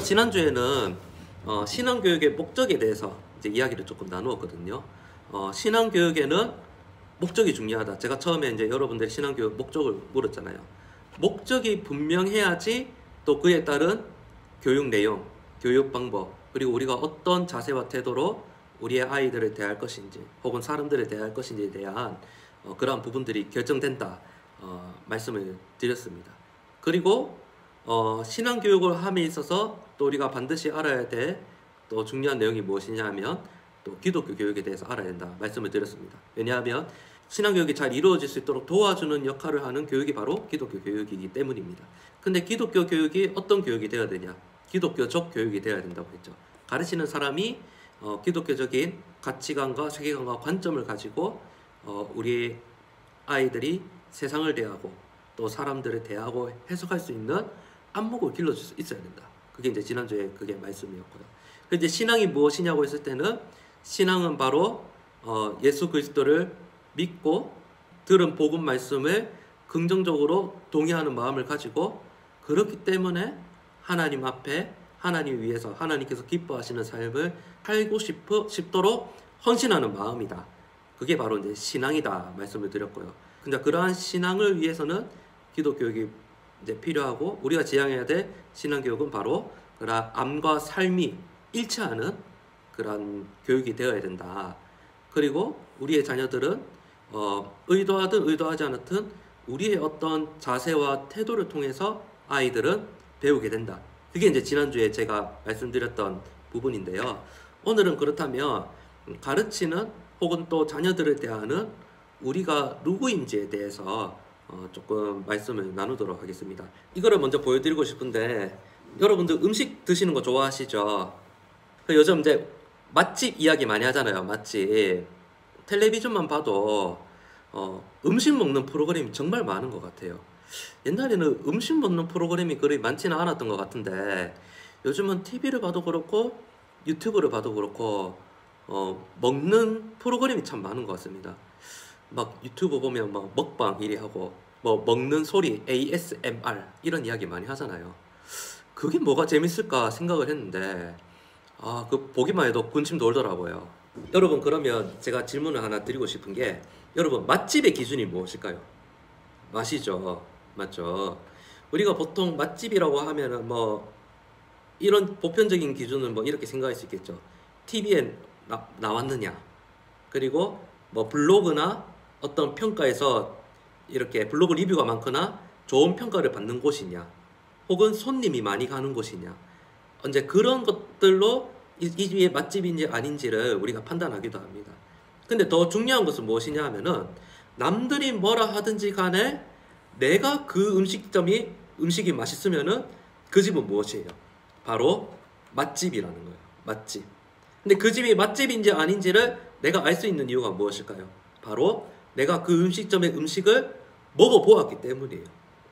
지난주에는 신앙교육의 목적에 대해서 이제 이야기를 조금 나누었거든요. 신앙교육에는 목적이 중요하다. 제가 처음에 이제 여러분들이 신앙교육 목적을 물었잖아요. 목적이 분명해야지 또 그에 따른 교육 내용, 교육 방법, 그리고 우리가 어떤 자세와 태도로 우리의 아이들을 대할 것인지 혹은 사람들을 대할 것인지에 대한 그러한 부분들이 결정된다 말씀을 드렸습니다. 그리고 신앙교육을 함에 있어서 또 우리가 반드시 알아야 될 또 중요한 내용이 무엇이냐 하면 또 기독교 교육에 대해서 알아야 된다 말씀을 드렸습니다. 왜냐하면 신앙교육이 잘 이루어질 수 있도록 도와주는 역할을 하는 교육이 바로 기독교 교육이기 때문입니다. 근데 기독교 교육이 어떤 교육이 되어야 되냐? 기독교적 교육이 되어야 된다고 했죠. 가르치는 사람이 기독교적인 가치관과 세계관과 관점을 가지고 우리 아이들이 세상을 대하고 또 사람들을 대하고 해석할 수 있는 안목을 길러줄 수 있어야 된다. 그게 이제 지난주에 그게 말씀이었고요. 근데 신앙이 무엇이냐고 했을 때는 신앙은 바로 예수 그리스도를 믿고 들은 복음 말씀을 긍정적으로 동의하는 마음을 가지고 그렇기 때문에 하나님 앞에 하나님 위해서 하나님께서 기뻐하시는 삶을 살고 싶도록 헌신하는 마음이다. 그게 바로 이제 신앙이다 말씀을 드렸고요. 근데 그러한 신앙을 위해서는 기독교육이 이제 필요하고 우리가 지향해야 될 신앙교육은 바로 그러한 암과 삶이 일치하는 그러한 교육이 되어야 된다. 그리고 우리의 자녀들은 의도하든 의도하지 않았든 우리의 어떤 자세와 태도를 통해서 아이들은 배우게 된다. 그게 이제 지난주에 제가 말씀드렸던 부분인데요. 오늘은 그렇다면 가르치는 혹은 또 자녀들을 대하는 우리가 누구인지에 대해서 조금 말씀을 나누도록 하겠습니다. 이거를 먼저 보여드리고 싶은데 여러분들 음식 드시는 거 좋아하시죠? 요즘 이제 맛집 이야기 많이 하잖아요. 맛집. 텔레비전만 봐도 음식 먹는 프로그램이 정말 많은 것 같아요. 옛날에는 음식 먹는 프로그램이 그리 많지는 않았던 것 같은데 요즘은 TV를 봐도 그렇고 유튜브를 봐도 그렇고 먹는 프로그램이 참 많은 것 같습니다. 막 유튜브 보면 막 먹방 이리 하고 뭐 먹는 소리 ASMR 이런 이야기 많이 하잖아요. 그게 뭐가 재밌을까 생각을 했는데 그 보기만 해도 군침 돌더라고요. 여러분 그러면 제가 질문을 하나 드리고 싶은 게 여러분 맛집의 기준이 무엇일까요? 맛이죠. 맞죠? 우리가 보통 맛집이라고 하면은 뭐 이런 보편적인 기준은 뭐 이렇게 생각할 수 있겠죠. TV에 나왔느냐, 그리고 뭐 블로그나 어떤 평가에서 이렇게 블로그 리뷰가 많거나 좋은 평가를 받는 곳이냐, 혹은 손님이 많이 가는 곳이냐, 언제 그런 것들로 이 집이 맛집인지 아닌지를 우리가 판단하기도 합니다. 근데 더 중요한 것은 무엇이냐 하면은 남들이 뭐라 하든지 간에 내가 그 음식이 맛있으면은 그 집은 무엇이에요? 바로 맛집이라는 거예요. 맛집. 근데 그 집이 맛집인지 아닌지를 내가 알 수 있는 이유가 무엇일까요? 바로 내가 그 음식점의 음식을 먹어보았기 때문이에요.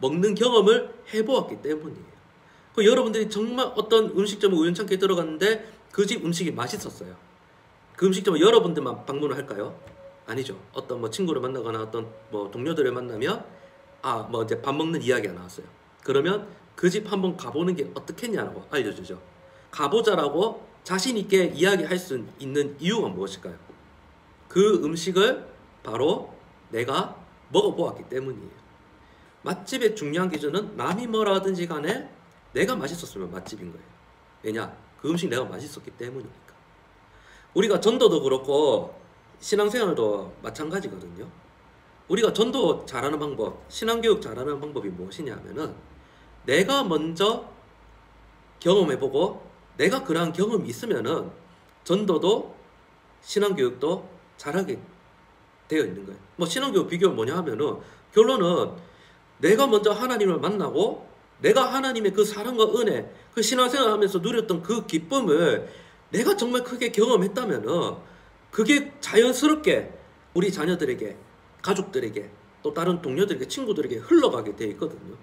먹는 경험을 해보았기 때문이에요. 여러분들이 정말 어떤 음식점에 우연찮게 들어갔는데 그 집 음식이 맛있었어요. 그 음식점에 여러분들만 방문을 할까요? 아니죠. 어떤 뭐 친구를 만나거나 어떤 뭐 동료들을 만나면 뭐 이제 밥 먹는 이야기가 나왔어요. 그러면 그 집 한번 가보는 게 어떻겠냐고 알려주죠. 가보자라고 자신 있게 이야기할 수 있는 이유가 무엇일까요? 그 음식을 바로 내가 먹어보았기 때문이에요. 맛집의 중요한 기준은 남이 뭐라 하든지 간에 내가 맛있었으면 맛집인 거예요. 왜냐? 그 음식 내가 맛있었기 때문이니까. 우리가 전도도 그렇고 신앙생활도 마찬가지거든요. 우리가 전도 잘하는 방법, 신앙교육 잘하는 방법이 무엇이냐 하면은 내가 먼저 경험해보고 내가 그러한 경험이 있으면은 전도도 신앙교육도 잘하게 되어 있는 거예요. 뭐 신앙교육 비교는 뭐냐 하면은 결론은 내가 먼저 하나님을 만나고 내가 하나님의 그 사랑과 은혜, 그 신앙생활 하면서 누렸던 그 기쁨을 내가 정말 크게 경험했다면은 그게 자연스럽게 우리 자녀들에게, 가족들에게, 또 다른 동료들에게, 친구들에게 흘러가게 돼 있거든요.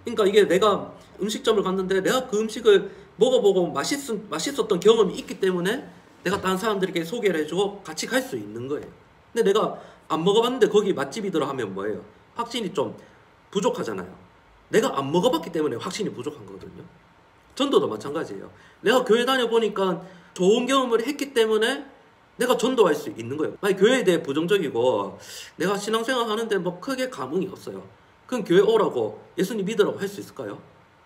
그러니까 이게 내가 음식점을 갔는데 내가 그 음식을 먹어보고 맛있었던 경험이 있기 때문에 내가 다른 사람들에게 소개를 해주고 같이 갈 수 있는 거예요. 근데 내가 안 먹어봤는데 거기 맛집이더라 하면 뭐예요? 확신이 좀 부족하잖아요. 내가 안 먹어봤기 때문에 확신이 부족한 거거든요. 전도도 마찬가지예요. 내가 교회 다녀보니까 좋은 경험을 했기 때문에 내가 전도할 수 있는 거예요. 만약 교회에 대해 부정적이고 내가 신앙생활 하는데 뭐 크게 감흥이 없어요. 그럼 교회 오라고 예수님 믿으라고 할 수 있을까요?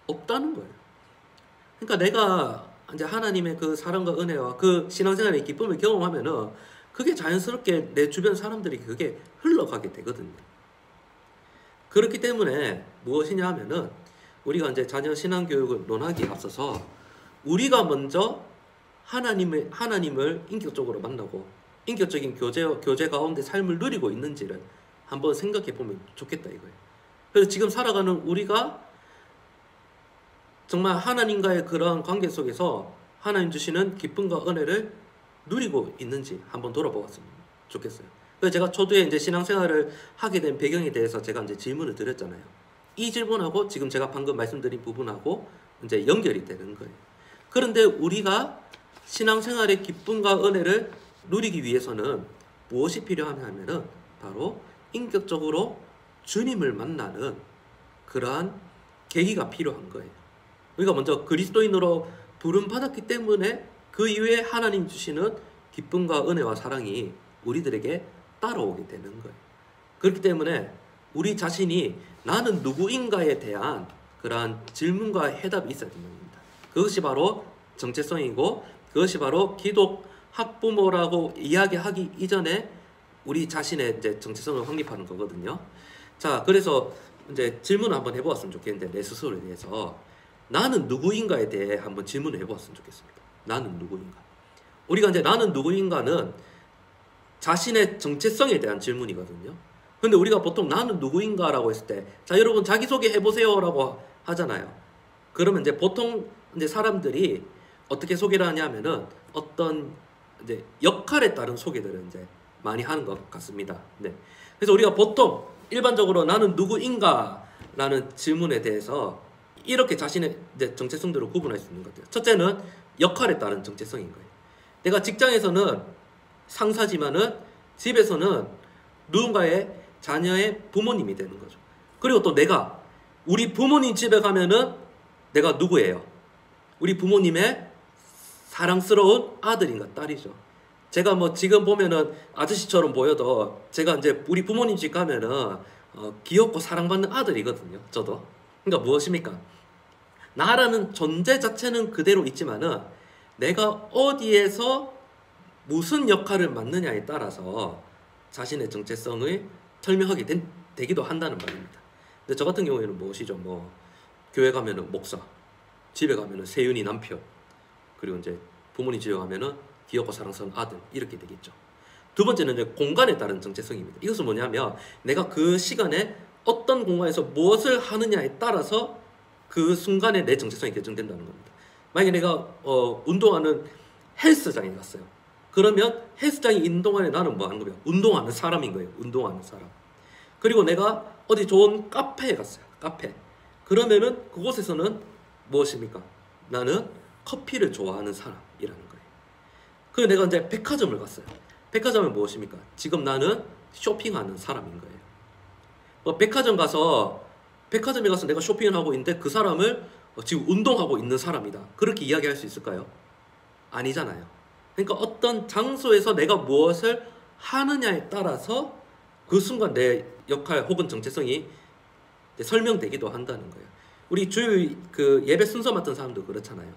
없다는 거예요. 그러니까 내가 이제 하나님의 그 사랑과 은혜와 그 신앙생활의 기쁨을 경험하면은 그게 자연스럽게 내 주변 사람들이 그게 흘러가게 되거든요. 그렇기 때문에 무엇이냐 하면은 우리가 이제 자녀 신앙교육을 논하기에 앞서서 우리가 먼저 하나님을 인격적으로 만나고 인격적인 교제 가운데 삶을 누리고 있는지를 한번 생각해 보면 좋겠다 이거예요. 그래서 지금 살아가는 우리가 정말 하나님과의 그러한 관계 속에서 하나님 주시는 기쁨과 은혜를 누리고 있는지 한번 돌아보았으면 좋겠어요. 그래서 제가 초두에 이제 신앙생활을 하게 된 배경에 대해서 제가 이제 질문을 드렸잖아요. 이 질문하고 지금 제가 방금 말씀드린 부분하고 이제 연결이 되는 거예요. 그런데 우리가 신앙생활의 기쁨과 은혜를 누리기 위해서는 무엇이 필요하냐면은 바로 인격적으로 주님을 만나는 그러한 계기가 필요한 거예요. 우리가 먼저 그리스도인으로 부름받았기 때문에 그 이후에 하나님 주시는 기쁨과 은혜와 사랑이 우리들에게 따라오게 되는 거예요. 그렇기 때문에 우리 자신이 나는 누구인가에 대한 그러한 질문과 해답이 있어야 되는 겁니다. 그것이 바로 정체성이고 그것이 바로 기독 학부모라고 이야기하기 이전에 우리 자신의 이제 정체성을 확립하는 거거든요. 자, 그래서 이제 질문을 한번 해보았으면 좋겠는데 내 스스로에 대해서 나는 누구인가에 대해 한번 질문을 해보았으면 좋겠습니다. 나는 누구인가? 우리가 이제 나는 누구인가는 자신의 정체성에 대한 질문이거든요. 근데 우리가 보통 나는 누구인가라고 했을 때, 자, 여러분 자기소개 해보세요 라고 하잖아요. 그러면 이제 보통 이제 사람들이 어떻게 소개를 하냐면은 어떤 이제 역할에 따른 소개들을 이제 많이 하는 것 같습니다. 네. 그래서 우리가 보통 일반적으로 나는 누구인가 라는 질문에 대해서 이렇게 자신의 이제 정체성들을 구분할 수 있는 것 같아요. 첫째는 역할에 따른 정체성인 거예요. 내가 직장에서는 상사지만은 집에서는 누군가의 자녀의 부모님이 되는 거죠. 그리고 또 내가 우리 부모님 집에 가면은 내가 누구예요? 우리 부모님의 사랑스러운 아들인가 딸이죠. 제가 뭐 지금 보면은 아저씨처럼 보여도 제가 이제 우리 부모님 집 가면은 귀엽고 사랑받는 아들이거든요. 저도. 그러니까 무엇입니까? 나라는 존재 자체는 그대로 있지만은 내가 어디에서 무슨 역할을 맡느냐에 따라서 자신의 정체성을 설명하게 되기도 한다는 말입니다. 근데 저 같은 경우에는 무엇이죠? 뭐 교회 가면은 목사, 집에 가면은 세윤이 남편, 그리고 이제 부모님 집에 가면은 귀엽고 사랑스러운 아들 이렇게 되겠죠. 두 번째는 이제 공간에 따른 정체성입니다. 이것은 뭐냐면 내가 그 시간에 어떤 공간에서 무엇을 하느냐에 따라서 그 순간에 내 정체성이 결정된다는 겁니다. 만약에 내가 운동하는 헬스장에 갔어요. 그러면 헬스장에 있는 동안에 나는 뭐 하는 거예요? 운동하는 사람인 거예요. 운동하는 사람. 그리고 내가 어디 좋은 카페에 갔어요. 카페. 그러면은 그곳에서는 무엇입니까? 나는 커피를 좋아하는 사람이라는 거예요. 그리고 내가 이제 백화점을 갔어요. 백화점은 무엇입니까? 지금 나는 쇼핑하는 사람인 거예요. 백화점에 가서 내가 쇼핑을 하고 있는데 그 사람을 지금 운동하고 있는 사람이다. 그렇게 이야기할 수 있을까요? 아니잖아요. 그러니까 어떤 장소에서 내가 무엇을 하느냐에 따라서 그 순간 내 역할 혹은 정체성이 설명되기도 한다는 거예요. 우리 주일 그 예배 순서 맡은 사람도 그렇잖아요.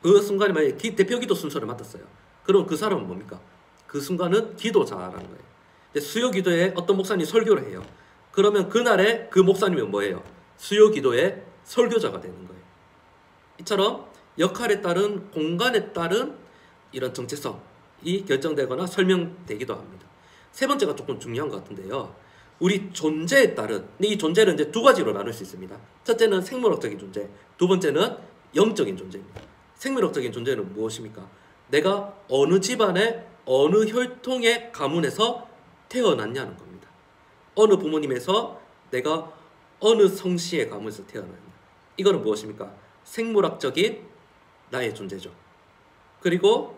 그 순간에 만약에 대표 기도 순서를 맡았어요. 그럼 그 사람은 뭡니까? 그 순간은 기도자라는 거예요. 수요 기도에 어떤 목사님이 설교를 해요. 그러면 그날에 그 목사님은 뭐예요? 수요 기도의 설교자가 되는 거예요. 이처럼 역할에 따른 공간에 따른 이런 정체성이 결정되거나 설명되기도 합니다. 세 번째가 조금 중요한 것 같은데요. 우리 존재에 따른, 이 존재는 이제 두 가지로 나눌 수 있습니다. 첫째는 생물학적인 존재, 두 번째는 영적인 존재입니다. 생물학적인 존재는 무엇입니까? 내가 어느 집안의 어느 혈통의 가문에서 태어났냐는 겁니다. 어느 부모님에서 내가 어느 성씨의 가문에서 태어났냐. 이거는 무엇입니까? 생물학적인 나의 존재죠. 그리고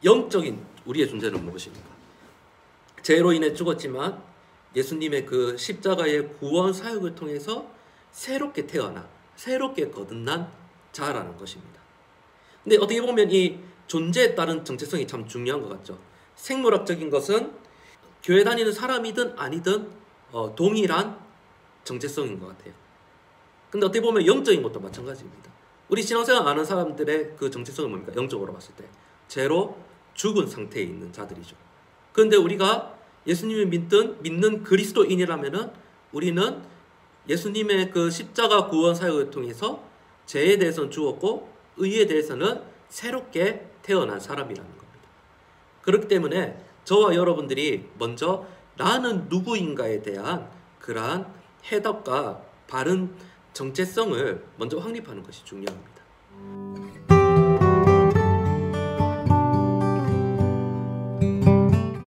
영적인 우리의 존재는 무엇입니까? 죄로 인해 죽었지만 예수님의 그 십자가의 구원 사역을 통해서 새롭게 태어나 새롭게 거듭난 자라는 것입니다. 근데 어떻게 보면 이 존재에 따른 정체성이 참 중요한 것 같죠. 생물학적인 것은 교회 다니는 사람이든 아니든 동일한 정체성인 것 같아요. 근데 어떻게 보면 영적인 것도 마찬가지입니다. 우리 신앙생활 아는 사람들의 그 정체성은 뭡니까? 영적으로 봤을 때 죄로 죽은 상태에 있는 자들이죠. 그런데 우리가 예수님을 믿는 그리스도인이라면은 우리는 예수님의 그 십자가 구원 사역을 통해서 죄에 대해서는 죽었고 의에 대해서는 새롭게 태어난 사람이라는 겁니다. 그렇기 때문에 저와 여러분들이 먼저 나는 누구인가에 대한 그러한 해답과 바른 정체성을 먼저 확립하는 것이 중요합니다.